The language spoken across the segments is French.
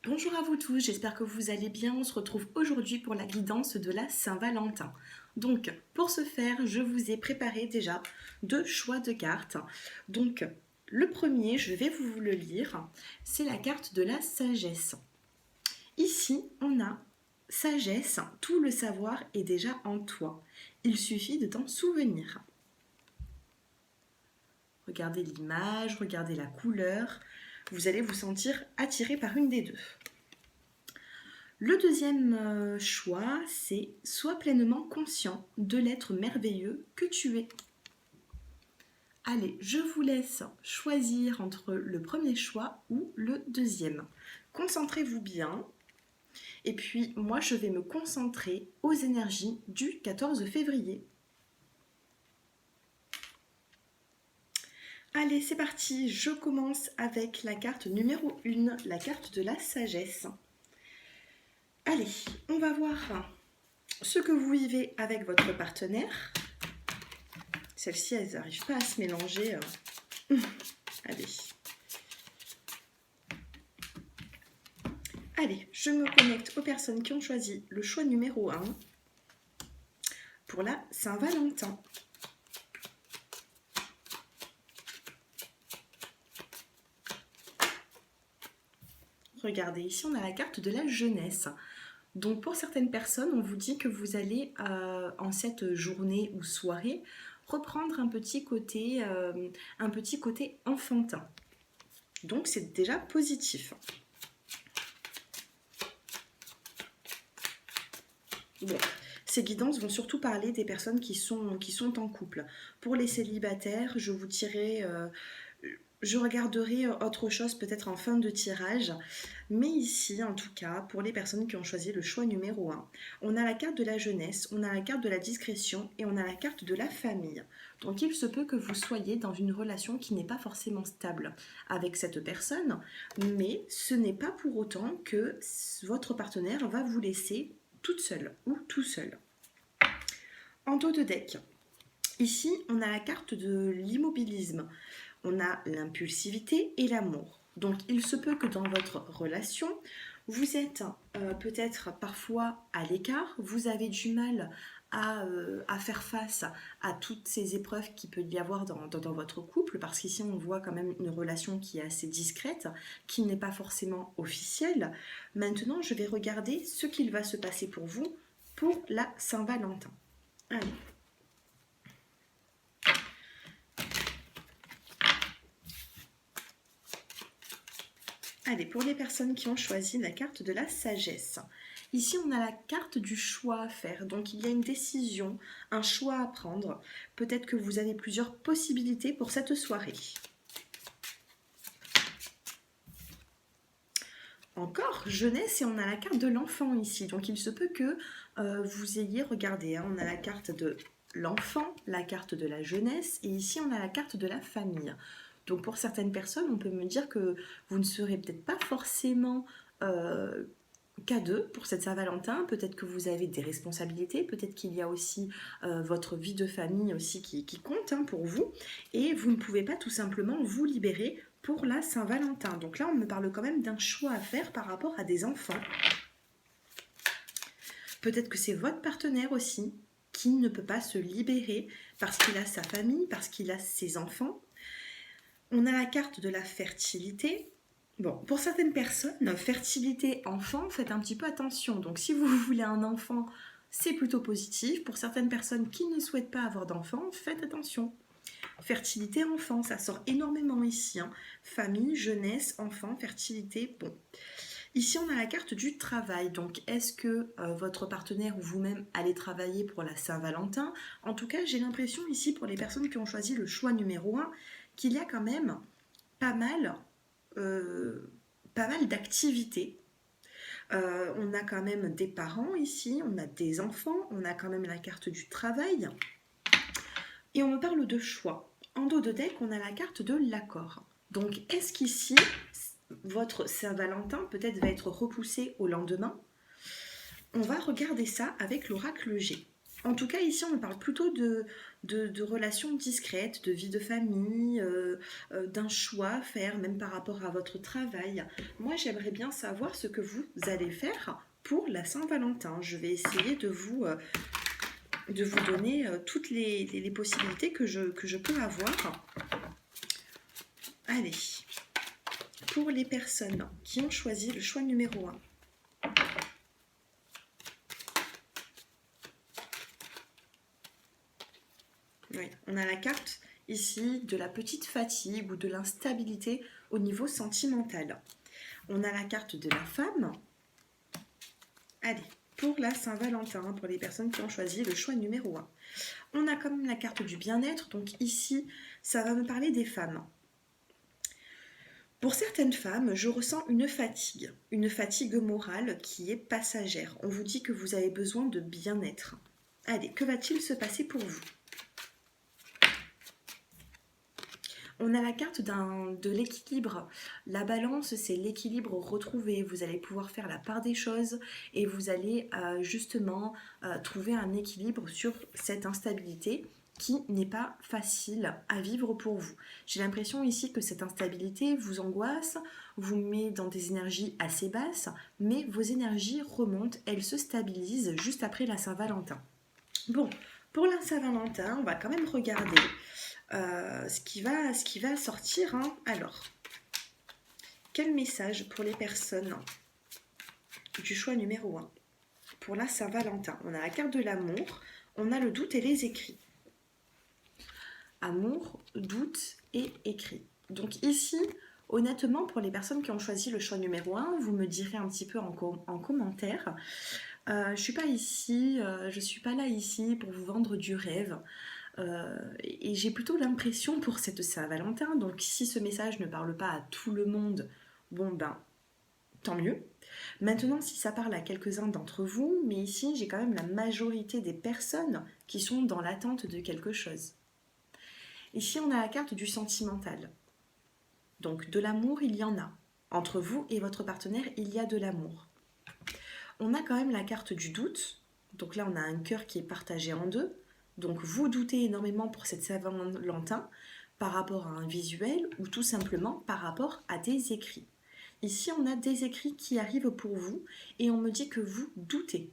Bonjour à vous tous, j'espère que vous allez bien. On se retrouve aujourd'hui pour la guidance de la Saint-Valentin. Donc, pour ce faire, je vous ai préparé déjà deux choix de cartes. Donc, le premier, je vais vous le lire, c'est la carte de la sagesse. Ici, on a sagesse, tout le savoir est déjà en toi. Il suffit de t'en souvenir. Regardez l'image, regardez la couleur. Vous allez vous sentir attiré par une des deux. Le deuxième choix, c'est sois pleinement conscient de l'être merveilleux que tu es. Allez, je vous laisse choisir entre le premier choix ou le deuxième. Concentrez-vous bien. Et puis, moi, je vais me concentrer aux énergies du 14 février. Allez, c'est parti. Je commence avec la carte numéro 1, la carte de la sagesse. Allez, on va voir ce que vous vivez avec votre partenaire. Celles-ci, elles n'arrivent pas à se mélanger. Allez. Allez, je me connecte aux personnes qui ont choisi le choix numéro 1 pour la Saint-Valentin. Regardez, ici on a la carte de la jeunesse. Donc pour certaines personnes, on vous dit que vous allez en cette journée ou soirée reprendre un petit côté enfantin. Donc c'est déjà positif. Bon, ces guidances vont surtout parler des personnes qui sont en couple. Pour les célibataires, je regarderai autre chose peut-être en fin de tirage. Mais ici, en tout cas, pour les personnes qui ont choisi le choix numéro 1, on a la carte de la jeunesse, on a la carte de la discrétion et on a la carte de la famille. Donc il se peut que vous soyez dans une relation qui n'est pas forcément stable avec cette personne, mais ce n'est pas pour autant que votre partenaire va vous laisser toute seule ou tout seul. En dos de deck, ici on a la carte de l'immobilisme, on a l'impulsivité et l'amour. Donc il se peut que dans votre relation, vous êtes peut-être parfois à l'écart, vous avez du mal à faire face à toutes ces épreuves qu'il peut y avoir dans votre couple, parce qu'ici on voit quand même une relation qui est assez discrète, qui n'est pas forcément officielle. Maintenant, je vais regarder ce qu'il va se passer pour vous pour la Saint-Valentin. Allez. Allez, pour les personnes qui ont choisi la carte de la sagesse. Ici, on a la carte du choix à faire. Donc, il y a une décision, un choix à prendre. Peut-être que vous avez plusieurs possibilités pour cette soirée. Encore jeunesse et on a la carte de l'enfant ici. Donc, il se peut que vous ayez regardé. On a la carte de l'enfant, la carte de la jeunesse et ici, on a la carte de la famille. Donc pour certaines personnes, on peut me dire que vous ne serez peut-être pas forcément qu'à deux pour cette Saint-Valentin. Peut-être que vous avez des responsabilités, peut-être qu'il y a aussi votre vie de famille aussi qui compte pour vous. Et vous ne pouvez pas tout simplement vous libérer pour la Saint-Valentin. Donc là, on me parle quand même d'un choix à faire par rapport à des enfants. Peut-être que c'est votre partenaire aussi qui ne peut pas se libérer parce qu'il a sa famille, parce qu'il a ses enfants. On a la carte de la fertilité. Bon, pour certaines personnes, fertilité enfant, faites un petit peu attention. Donc si vous voulez un enfant, c'est plutôt positif. Pour certaines personnes qui ne souhaitent pas avoir d'enfant, faites attention. Fertilité enfant, ça sort énormément ici. Famille, jeunesse, enfant, fertilité, bon. Ici, on a la carte du travail. Donc, est-ce que votre partenaire ou vous-même allez travailler pour la Saint-Valentin? En tout cas, j'ai l'impression ici, pour les personnes qui ont choisi le choix numéro 1, qu'il y a quand même pas mal d'activités. On a quand même des parents ici, on a des enfants, on a quand même la carte du travail. Et on me parle de choix. En dos de deck, on a la carte de l'accord. Donc, est-ce qu'ici, votre Saint-Valentin peut-être va être repoussé au lendemain? On va regarder ça avec l'oracle G. En tout cas, ici, on parle plutôt de relations discrètes, de vie de famille, d'un choix à faire, même par rapport à votre travail. Moi, j'aimerais bien savoir ce que vous allez faire pour la Saint-Valentin. Je vais essayer de vous donner toutes les possibilités que je peux avoir. Allez, pour les personnes qui ont choisi le choix numéro un. Oui, on a la carte ici de la petite fatigue ou de l'instabilité au niveau sentimental. On a la carte de la femme. Allez, pour la Saint-Valentin, pour les personnes qui ont choisi le choix numéro un. On a quand même la carte du bien-être, donc ici, ça va me parler des femmes. Pour certaines femmes, je ressens une fatigue morale qui est passagère. On vous dit que vous avez besoin de bien-être. Allez, que va-t-il se passer pour vous? On a la carte de l'équilibre. La balance, c'est l'équilibre retrouvé. Vous allez pouvoir faire la part des choses et vous allez justement trouver un équilibre sur cette instabilité qui n'est pas facile à vivre pour vous. J'ai l'impression ici que cette instabilité vous angoisse, vous met dans des énergies assez basses, mais vos énergies remontent, elles se stabilisent juste après la Saint-Valentin. Bon, pour la Saint-Valentin, on va quand même regarder ce qui va sortir. Hein. Alors, quel message pour les personnes du choix numéro un pour la Saint-Valentin? On a la carte de l'amour, on a le doute et les écrits. Amour, doute et écrit. Donc ici, honnêtement, pour les personnes qui ont choisi le choix numéro un, vous me direz un petit peu en commentaire. Je suis pas ici, je suis pas là ici pour vous vendre du rêve. Et j'ai plutôt l'impression pour cette Saint-Valentin, donc si ce message ne parle pas à tout le monde, bon ben, tant mieux. Maintenant, si ça parle à quelques-uns d'entre vous, mais ici j'ai quand même la majorité des personnes qui sont dans l'attente de quelque chose. Ici, on a la carte du sentimental. Donc de l'amour, il y en a. Entre vous et votre partenaire, il y a de l'amour. On a quand même la carte du doute. Donc là, on a un cœur qui est partagé en deux. Donc vous doutez énormément pour cette Saint-Valentin par rapport à un visuel ou tout simplement par rapport à des écrits. Ici, on a des écrits qui arrivent pour vous et on me dit que vous doutez.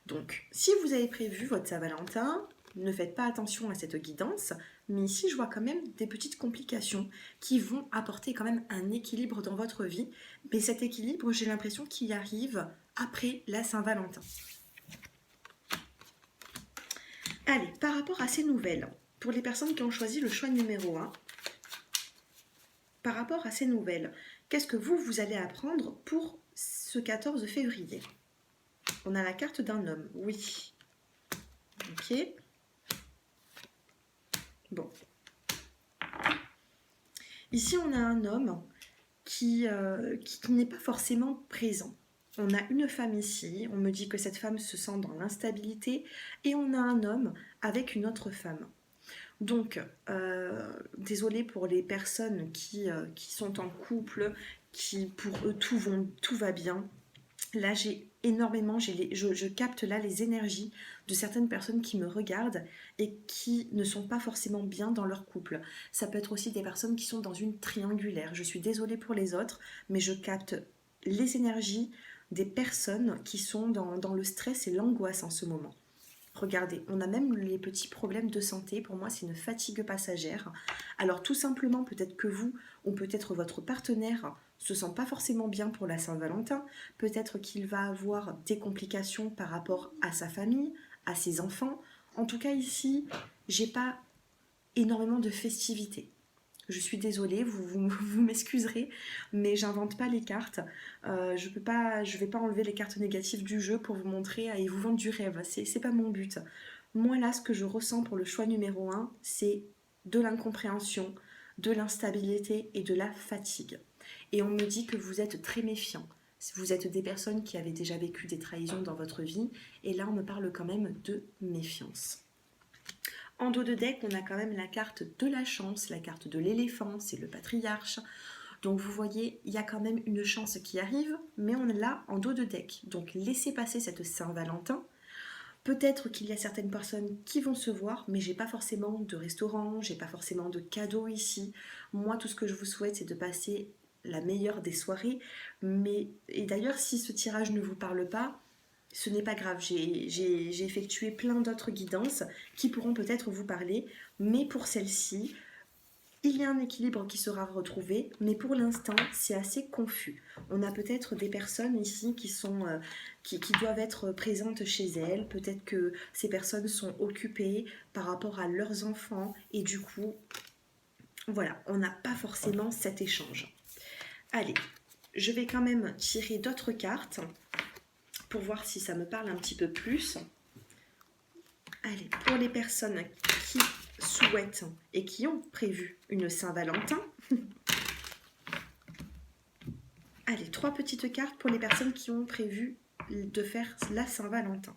Donc, si vous avez prévu votre Saint-Valentin, ne faites pas attention à cette guidance, mais ici, je vois quand même des petites complications qui vont apporter quand même un équilibre dans votre vie. Mais cet équilibre, j'ai l'impression qu'il arrive après la Saint-Valentin. Allez, par rapport à ces nouvelles, pour les personnes qui ont choisi le choix numéro un, par rapport à ces nouvelles, qu'est-ce que vous allez apprendre pour ce 14 février? On a la carte d'un homme, oui. Ok. Bon. Ici, on a un homme qui n'est pas forcément présent. On a une femme ici, on me dit que cette femme se sent dans l'instabilité, et on a un homme avec une autre femme. Donc, désolée pour les personnes qui sont en couple, qui pour eux tout va bien. Là, j'ai énormément, je capte là les énergies de certaines personnes qui me regardent et qui ne sont pas forcément bien dans leur couple. Ça peut être aussi des personnes qui sont dans une triangulaire. Je suis désolée pour les autres, mais je capte les énergies des personnes qui sont dans le stress et l'angoisse en ce moment. Regardez, on a même les petits problèmes de santé. Pour moi, c'est une fatigue passagère. Alors tout simplement, peut-être que vous, ou peut-être votre partenaire, se sent pas forcément bien pour la Saint-Valentin. Peut-être qu'il va avoir des complications par rapport à sa famille, à ses enfants. En tout cas, ici, j'ai pas énormément de festivités. Je suis désolée, vous m'excuserez, mais j'invente pas les cartes. Je vais pas enlever les cartes négatives du jeu pour vous montrer et vous vendre du rêve. C'est pas mon but. Moi là, ce que je ressens pour le choix numéro un, c'est de l'incompréhension, de l'instabilité et de la fatigue. Et on me dit que vous êtes très méfiant. Vous êtes des personnes qui avaient déjà vécu des trahisons dans votre vie, et là on me parle quand même de méfiance. En dos de deck, on a quand même la carte de la chance, la carte de l'éléphant, c'est le patriarche. Donc vous voyez, il y a quand même une chance qui arrive, mais on est là en dos de deck. Donc laissez passer cette Saint-Valentin. Peut-être qu'il y a certaines personnes qui vont se voir, mais j'ai pas forcément de restaurant, j'ai pas forcément de cadeaux ici. Moi, tout ce que je vous souhaite, c'est de passer la meilleure des soirées. Et d'ailleurs, si ce tirage ne vous parle pas, ce n'est pas grave. J'ai effectué plein d'autres guidances qui pourront peut-être vous parler, mais pour celle-ci, il y a un équilibre qui sera retrouvé, mais pour l'instant, c'est assez confus. On a peut-être des personnes ici qui doivent être présentes chez elles. Peut-être que ces personnes sont occupées par rapport à leurs enfants. Et du coup, voilà, on n'a pas forcément cet échange. Allez, je vais quand même tirer d'autres cartes pour voir si ça me parle un petit peu plus. Allez, pour les personnes qui souhaitent et qui ont prévu une Saint-Valentin. Allez, 3 petites cartes pour les personnes qui ont prévu de faire la Saint-Valentin.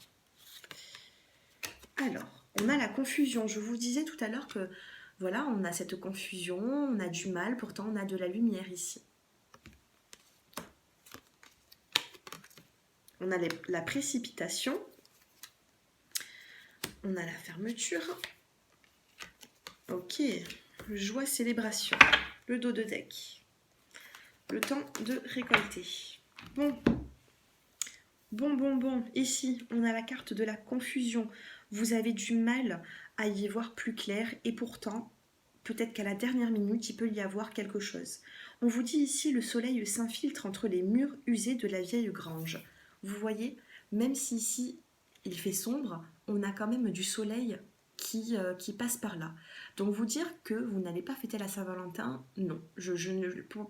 Alors, on a la confusion. Je vous disais tout à l'heure que voilà, on a cette confusion, on a du mal, pourtant on a de la lumière ici. On a la précipitation, on a la fermeture. Ok, joie, célébration, le dos de deck, le temps de récolter. Bon, ici, on a la carte de la confusion. Vous avez du mal à y voir plus clair et pourtant, peut-être qu'à la dernière minute, il peut y avoir quelque chose. On vous dit ici, le soleil s'infiltre entre les murs usés de la vieille grange. Vous voyez, même si ici, il fait sombre, on a quand même du soleil qui passe par là. Donc vous dire que vous n'allez pas fêter la Saint-Valentin, non.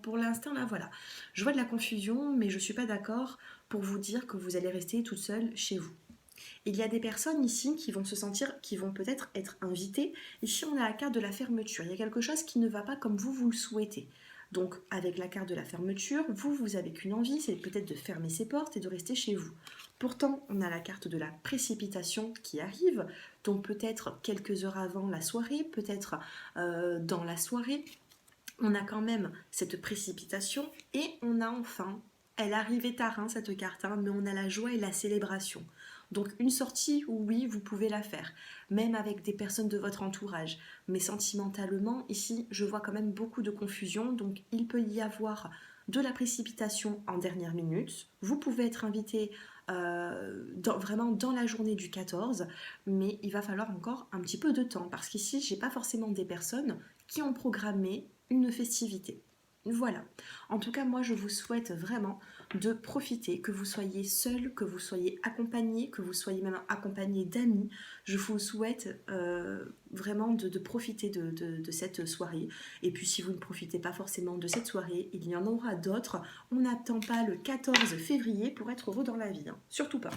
Pour l'instant, là, voilà. Je vois de la confusion, mais je ne suis pas d'accord pour vous dire que vous allez rester toute seule chez vous. Il y a des personnes ici qui vont se sentir, qui vont peut-être être invitées. Ici, on a la carte de la fermeture. Il y a quelque chose qui ne va pas comme vous le souhaitez. Donc, avec la carte de la fermeture, vous avez qu'une envie, c'est peut-être de fermer ses portes et de rester chez vous. Pourtant, on a la carte de la précipitation qui arrive, donc peut-être quelques heures avant la soirée, peut-être dans la soirée. On a quand même cette précipitation et on a enfin, elle arrivait tard cette carte, mais on a la joie et la célébration. Donc une sortie, oui, vous pouvez la faire, même avec des personnes de votre entourage. Mais sentimentalement, ici, je vois quand même beaucoup de confusion, donc il peut y avoir de la précipitation en dernière minute. Vous pouvez être invité vraiment dans la journée du 14, mais il va falloir encore un petit peu de temps, parce qu'ici, j'ai pas forcément des personnes qui ont programmé une festivité. Voilà. En tout cas, moi, je vous souhaite vraiment de profiter, que vous soyez seul, que vous soyez accompagné, que vous soyez même accompagné d'amis. Je vous souhaite vraiment de profiter de cette soirée. Et puis, si vous ne profitez pas forcément de cette soirée, il y en aura d'autres. On n'attend pas le 14 février pour être heureux dans la vie. Surtout pas.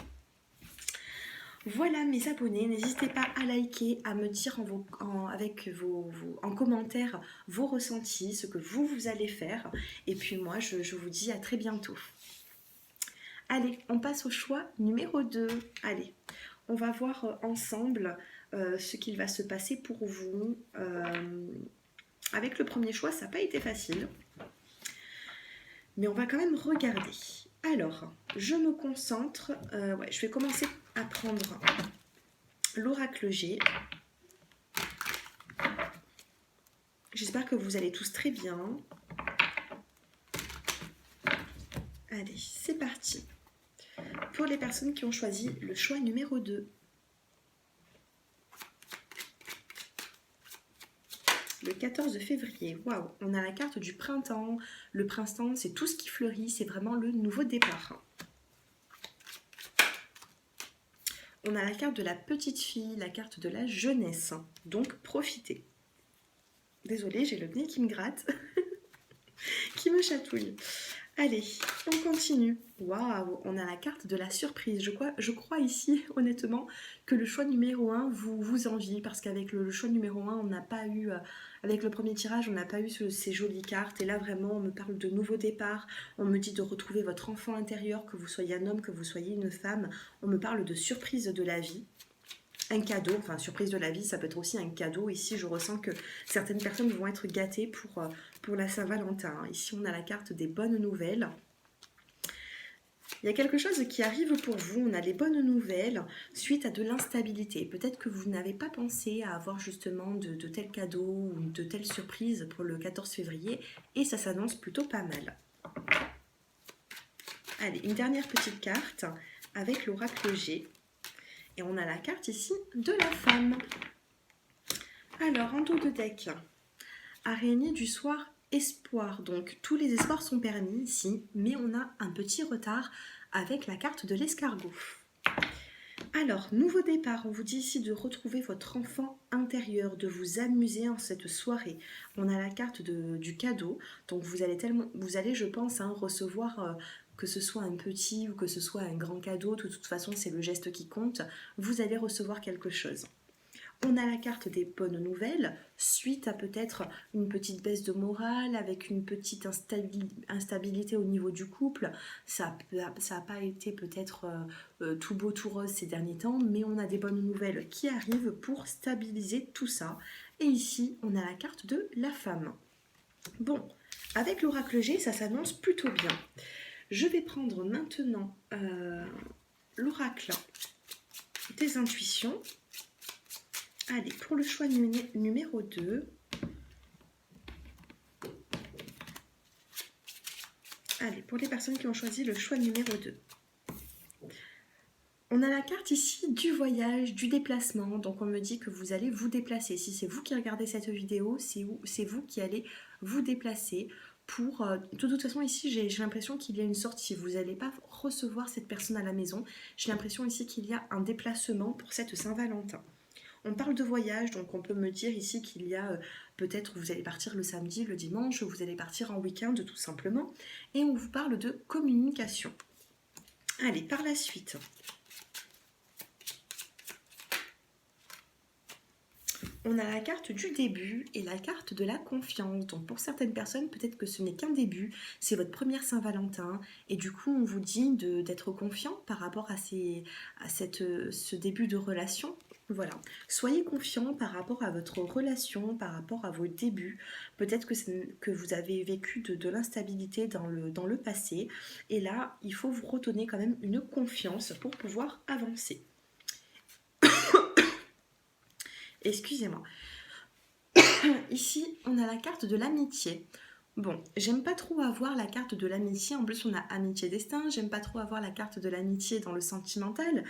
Voilà mes abonnés, n'hésitez pas à liker, à me dire en commentaire vos ressentis, ce que vous allez faire. Et puis moi, je vous dis à très bientôt. Allez, on passe au choix numéro 2. Allez, on va voir ensemble ce qu'il va se passer pour vous. Avec le premier choix, ça n'a pas été facile. Mais on va quand même regarder. Alors, je me concentre. Je vais commencer à prendre l'oracle G. J'espère que vous allez tous très bien. Allez, c'est parti. Pour les personnes qui ont choisi le choix numéro 2. Le 14 février, waouh, on a la carte du printemps. Le printemps, c'est tout ce qui fleurit, c'est vraiment le nouveau départ. On a la carte de la petite fille, la carte de la jeunesse. Donc, profitez. Désolée, j'ai le nez qui me gratte, qui me chatouille. Allez, on continue. Waouh, on a la carte de la surprise. Je crois ici, honnêtement, que le choix numéro 1 vous envie, parce qu'avec le choix numéro 1, on n'a pas eu, avec le premier tirage, on n'a pas eu ces jolies cartes. Et là, vraiment, on me parle de nouveau départ. On me dit de retrouver votre enfant intérieur, que vous soyez un homme, que vous soyez une femme. On me parle de surprise de la vie. Un cadeau, enfin surprise de la vie, ça peut être aussi un cadeau. Ici, je ressens que certaines personnes vont être gâtées pour la Saint-Valentin. Ici, on a la carte des bonnes nouvelles. Il y a quelque chose qui arrive pour vous, on a des bonnes nouvelles suite à de l'instabilité. Peut-être que vous n'avez pas pensé à avoir justement de tels cadeaux ou de telles surprises pour le 14 février et ça s'annonce plutôt pas mal. Allez, une dernière petite carte avec l'oracle G. Et on a la carte ici de la femme. Alors, en dos de deck, araignée du soir, espoir. Donc, tous les espoirs sont permis ici, mais on a un petit retard avec la carte de l'escargot. Alors, nouveau départ, on vous dit ici de retrouver votre enfant intérieur, de vous amuser en cette soirée. On a la carte du cadeau, donc vous allez je pense, recevoir, que ce soit un petit ou que ce soit un grand cadeau, de toute façon c'est le geste qui compte, vous allez recevoir quelque chose. On a la carte des bonnes nouvelles, suite à peut-être une petite baisse de morale, avec une petite instabilité au niveau du couple. Ça n'a pas été peut-être tout beau, tout rose ces derniers temps, mais on a des bonnes nouvelles qui arrivent pour stabiliser tout ça. Et ici, on a la carte de la femme. Bon, avec l'oracle G, ça s'annonce plutôt bien. Je vais prendre maintenant l'oracle des intuitions. Allez, pour le choix numéro 2. Allez, pour les personnes qui ont choisi le choix numéro 2. On a la carte ici du voyage, du déplacement. Donc on me dit que vous allez vous déplacer. Si c'est vous qui regardez cette vidéo, c'est vous qui allez vous déplacer. De toute façon ici j'ai l'impression qu'il y a une sortie. Vous n'allez pas recevoir cette personne à la maison. J'ai l'impression ici qu'il y a un déplacement pour cette Saint-Valentin. On parle de voyage, donc on peut me dire ici qu'il y a peut-être vous allez partir le samedi, le dimanche, vous allez partir en week-end tout simplement. Et on vous parle de communication. Allez, par la suite. On a la carte du début et la carte de la confiance. Donc pour certaines personnes, peut-être que ce n'est qu'un début, c'est votre première Saint-Valentin. Et du coup, on vous dit d'être confiant par rapport à ce début de relation. Voilà, soyez confiant par rapport à votre relation, par rapport à vos débuts. Peut-être que vous avez vécu de l'instabilité dans le passé. Et là, il faut vous redonner quand même une confiance pour pouvoir avancer. Excusez-moi. Ici, on a la carte de l'amitié. Bon, j'aime pas trop avoir la carte de l'amitié. En plus, on a amitié destin. J'aime pas trop avoir la carte de l'amitié dans le sentimental.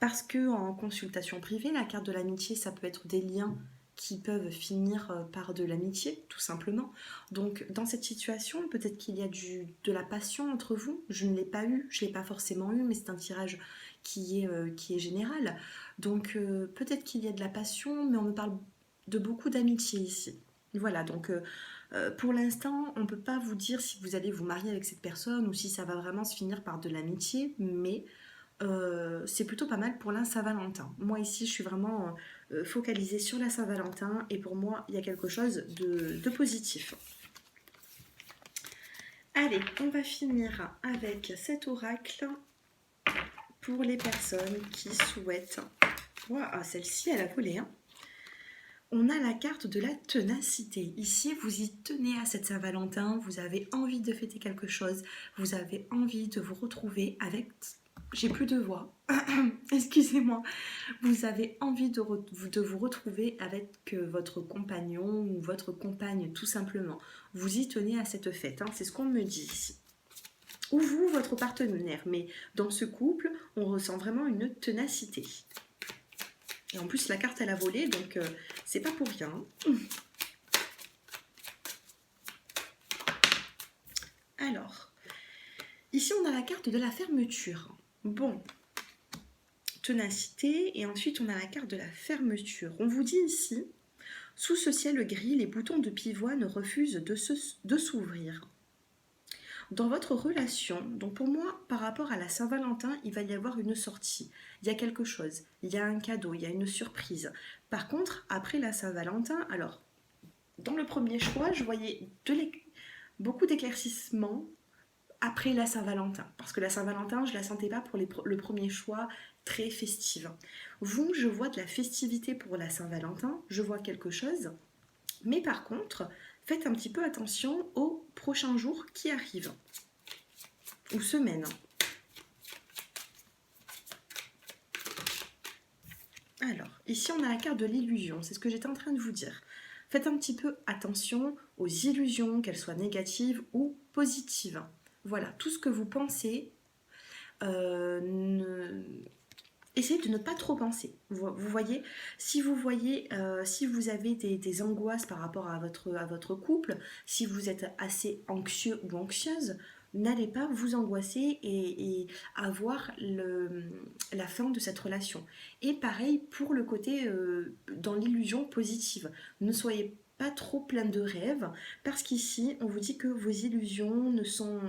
Parce que en consultation privée, la carte de l'amitié, ça peut être des liens qui peuvent finir par de l'amitié, tout simplement. Donc, dans cette situation, peut-être qu'il y a de la passion entre vous. Je ne l'ai pas eu, je ne l'ai pas forcément eu, mais c'est un tirage qui est général. Donc, peut-être qu'il y a de la passion, mais on me parle de beaucoup d'amitié ici. Voilà, donc pour l'instant, on ne peut pas vous dire si vous allez vous marier avec cette personne ou si ça va vraiment se finir par de l'amitié, mais c'est plutôt pas mal pour la Saint-Valentin. Moi ici, je suis vraiment focalisée sur la Saint-Valentin et pour moi, il y a quelque chose de positif. Allez, on va finir avec cet oracle pour les personnes qui souhaitent... Wow, celle-ci, elle a volé, hein. On a la carte de la ténacité. Ici, vous y tenez à cette Saint-Valentin, vous avez envie de fêter quelque chose, vous avez envie de vous retrouver avec... J'ai plus de voix, excusez-moi. Vous avez envie de vous retrouver avec votre compagnon ou votre compagne, tout simplement. Vous y tenez à cette fête, hein, c'est ce qu'on me dit ici. Ou vous, votre partenaire. Mais dans ce couple, on ressent vraiment une ténacité. Et en plus, la carte, elle a volé, donc c'est pas pour rien. Alors, ici, on a la carte de la fermeture. Bon, ténacité, et ensuite, on a la carte de la fermeture. On vous dit ici, sous ce ciel gris, les boutons de pivoine refusent de s'ouvrir. Dans votre relation, donc pour moi, par rapport à la Saint-Valentin, il va y avoir une sortie. Il y a quelque chose, il y a un cadeau, il y a une surprise. Par contre, après la Saint-Valentin, alors, dans le premier choix, je voyais beaucoup d'éclaircissements après la Saint-Valentin. Parce que la Saint-Valentin, je ne la sentais pas pour le premier choix très festive. Vous, je vois de la festivité pour la Saint-Valentin, je vois quelque chose. Mais par contre, faites un petit peu attention aux prochains jours qui arrivent. Ou semaines. Alors, ici on a la carte de l'illusion, c'est ce que j'étais en train de vous dire. Faites un petit peu attention aux illusions, qu'elles soient négatives ou positives. Voilà, tout ce que vous pensez, essayez de ne pas trop penser. Vous voyez, si vous avez des angoisses par rapport à votre couple, si vous êtes assez anxieux ou anxieuse, n'allez pas vous angoisser et avoir la fin de cette relation. Et pareil pour le côté dans l'illusion positive. Ne soyez pas trop plein de rêves, parce qu'ici, on vous dit que vos illusions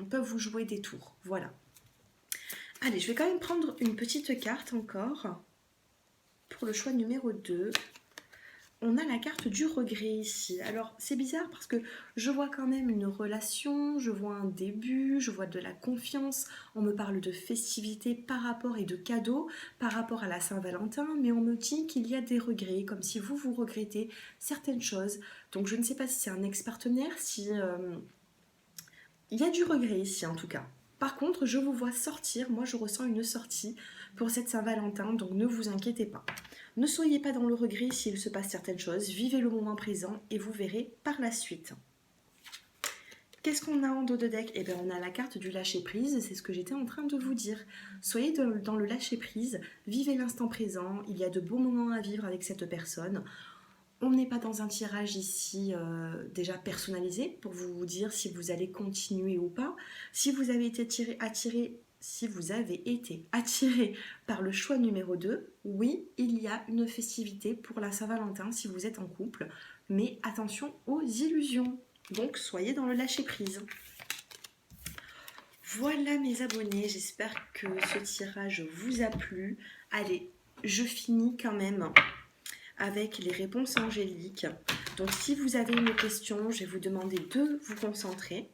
peuvent vous jouer des tours. Voilà. Allez, je vais quand même prendre une petite carte encore pour le choix numéro 2. On a la carte du regret ici. Alors, c'est bizarre parce que je vois quand même une relation, je vois un début, je vois de la confiance. On me parle de festivités par rapport et de cadeaux par rapport à la Saint-Valentin, mais on me dit qu'il y a des regrets, comme si vous regrettez certaines choses. Donc, je ne sais pas si c'est un ex-partenaire, si... il y a du regret ici en tout cas. Par contre, je vous vois sortir, moi je ressens une sortie pour cette Saint-Valentin, donc ne vous inquiétez pas. Ne soyez pas dans le regret s'il se passe certaines choses, vivez le moment présent et vous verrez par la suite. Qu'est-ce qu'on a en dos de deck? Eh bien, on a la carte du lâcher-prise, c'est ce que j'étais en train de vous dire. Soyez dans le lâcher-prise, vivez l'instant présent, il y a de beaux moments à vivre avec cette personne. On n'est pas dans un tirage ici déjà personnalisé pour vous dire si vous allez continuer ou pas. Si vous avez été attiré par le choix numéro 2, oui, il y a une festivité pour la Saint-Valentin si vous êtes en couple, mais attention aux illusions. Donc soyez dans le lâcher-prise. Voilà mes abonnés, j'espère que ce tirage vous a plu. Allez, je finis quand même avec les réponses angéliques. Donc si vous avez une question, je vais vous demander de vous concentrer.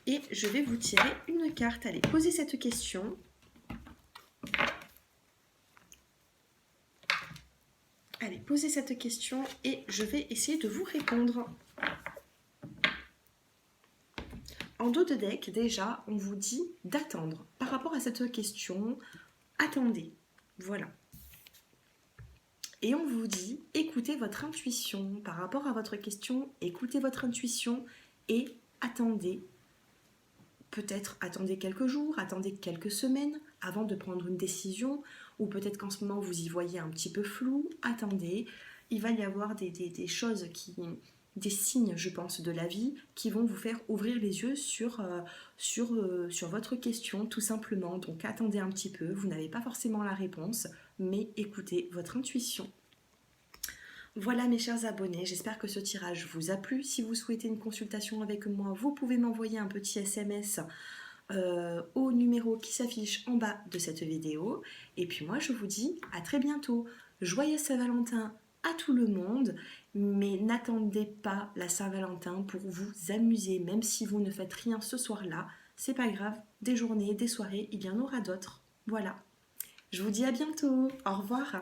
Et je vais vous tirer une carte. Allez, posez cette question. Allez, posez cette question et je vais essayer de vous répondre. En dos de deck, déjà, on vous dit d'attendre. Par rapport à cette question, attendez. Voilà. Et on vous dit, écoutez votre intuition. Par rapport à votre question, écoutez votre intuition et attendez. Peut-être attendez quelques jours, attendez quelques semaines avant de prendre une décision. Ou peut-être qu'en ce moment, vous y voyez un petit peu flou. Attendez. Il va y avoir des choses des signes, je pense, de la vie qui vont vous faire ouvrir les yeux sur votre question, tout simplement. Donc attendez un petit peu, vous n'avez pas forcément la réponse, mais écoutez votre intuition. Voilà mes chers abonnés, j'espère que ce tirage vous a plu. Si vous souhaitez une consultation avec moi, vous pouvez m'envoyer un petit SMS au numéro qui s'affiche en bas de cette vidéo. Et puis moi, je vous dis à très bientôt. Joyeux Saint-Valentin à tout le monde, mais n'attendez pas la Saint-Valentin pour vous amuser, même si vous ne faites rien ce soir-là, c'est pas grave, des journées, des soirées, il y en aura d'autres. Voilà. Je vous dis à bientôt, au revoir.